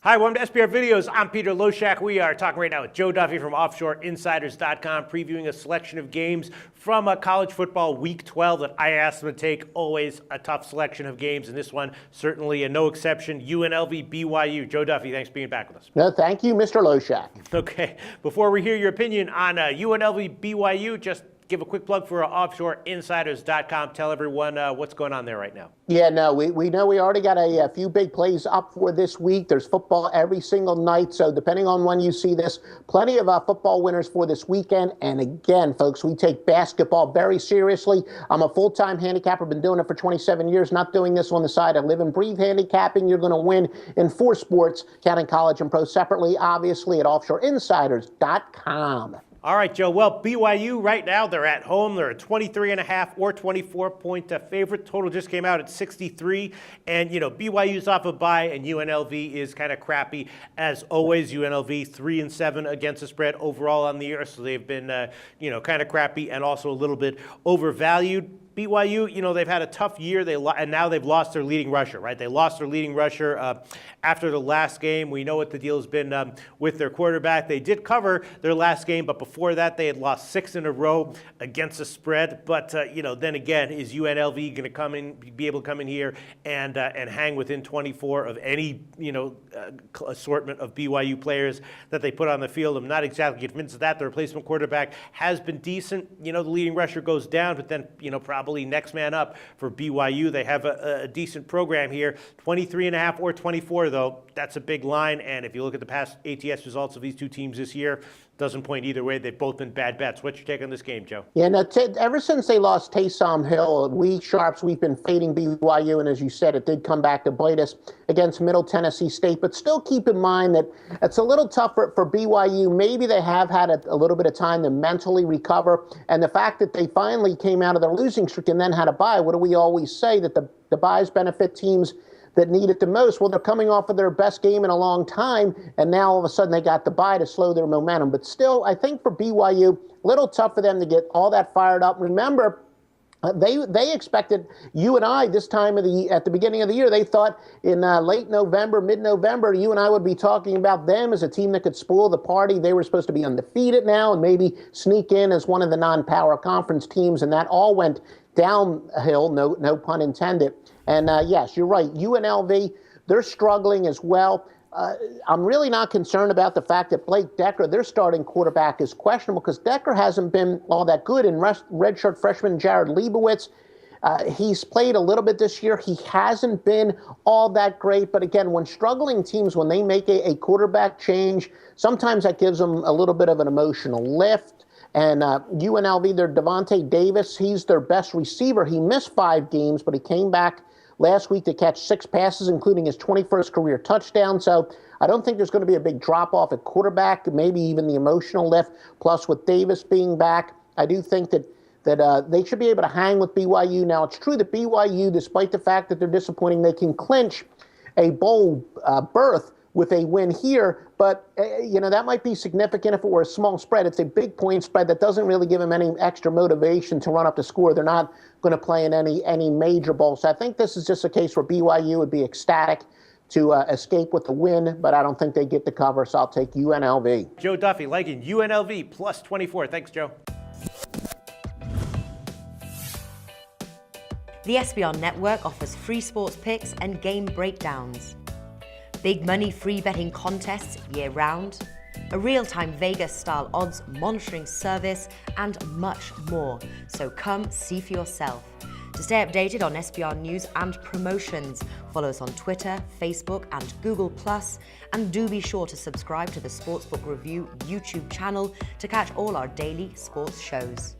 Hi, welcome to SBR Videos. I'm Peter Loshak. We are talking right now with Joe Duffy from OffshoreInsiders.com, previewing a selection of games from college football Week 12 that I asked them to take. Always a tough selection of games, and this one certainly no exception. UNLV, BYU. Joe Duffy, thanks for being back with us. No, thank you, Mr. Loshak. Okay, before we hear your opinion on UNLV, BYU, just give a quick plug for OffshoreInsiders.com. Tell everyone what's going on there right now. Yeah, no, we know we already got a few big plays up for this week. There's football every single night, so depending on when you see this, plenty of football winners for this weekend. And again, folks, we take basketball very seriously. I'm a full-time handicapper, been doing it for 27 years, not doing this on the side. I live and breathe handicapping. You're going to win in 4 sports, counting college and pro separately, obviously at OffshoreInsiders.com. All right, Joe. Well, BYU right now, they're at home. They're a 23.5 or 24-point favorite. Total just came out at 63. And, you know, BYU's off a bye, and UNLV is kind of crappy as always. UNLV 3-7 against the spread overall on the year. So they've been, kind of crappy and also a little bit overvalued. BYU, you know, they've had a tough year, and now they've lost their leading rusher, right? They lost their leading rusher after the last game. We know what the deal has been with their quarterback. They did cover their last game, but before that, they had lost 6 in a row against the spread. But, then again, is UNLV going to be able to come in here and hang within 24 of any, assortment of BYU players that they put on the field? I'm not exactly convinced of that. The replacement quarterback has been decent. You know, the leading rusher goes down, but then, probably next man up for BYU. They have a decent program here. 23.5 or 24, though, that's a big line. And if you look at the past ATS results of these two teams this year, doesn't point either way. They've both been bad bets. What's your take on this game, Joe? Yeah, no, ever since they lost Taysom Hill, we Sharps, we've been fading BYU, and as you said, it did come back to bite us against Middle Tennessee State. But still keep in mind that it's a little tougher for BYU. Maybe they have had a little bit of time to mentally recover, and the fact that they finally came out of their losing streak and then had a bye. What do we always say? That the byes benefit teams that need it the most. Well, they're coming off of their best game in a long time, and now all of a sudden they got the bye to slow their momentum. But still, I think for BYU, a little tough for them to get all that fired up. Remember, they expected you and I this time of at the beginning of the year. They thought in late November, mid-November, you and I would be talking about them as a team that could spoil the party. They were supposed to be undefeated now and maybe sneak in as one of the non-power conference teams, and that all went downhill, no pun intended. And yes, you're right. UNLV, they're struggling as well. I'm really not concerned about the fact that Blake Decker, their starting quarterback, is questionable because Decker hasn't been all that good. And redshirt freshman Jared Leibowitz, he's played a little bit this year. He hasn't been all that great. But again, when struggling teams, when they make a quarterback change, sometimes that gives them a little bit of an emotional lift. And UNLV, their Devontae Davis, he's their best receiver. He missed 5 games, but he came back last week to catch 6 passes, including his 21st career touchdown. So I don't think there's going to be a big drop-off at quarterback, maybe even the emotional lift. Plus, with Davis being back, I do think that they should be able to hang with BYU. Now, it's true that BYU, despite the fact that they're disappointing, they can clinch a bowl berth with a win here, but that might be significant if it were a small spread. It's a big point spread that doesn't really give them any extra motivation to run up the score. They're not going to play in any major bowl. So I think this is just a case where BYU would be ecstatic to escape with the win, but I don't think they get the cover, so I'll take UNLV. Joe Duffy liking UNLV plus 24. Thanks, Joe. The SBR Network offers free sports picks and game breakdowns, big money free betting contests year-round, a real-time Vegas-style odds monitoring service, and much more. So come see for yourself. To stay updated on SBR news and promotions, follow us on Twitter, Facebook, and Google+, and do be sure to subscribe to the Sportsbook Review YouTube channel to catch all our daily sports shows.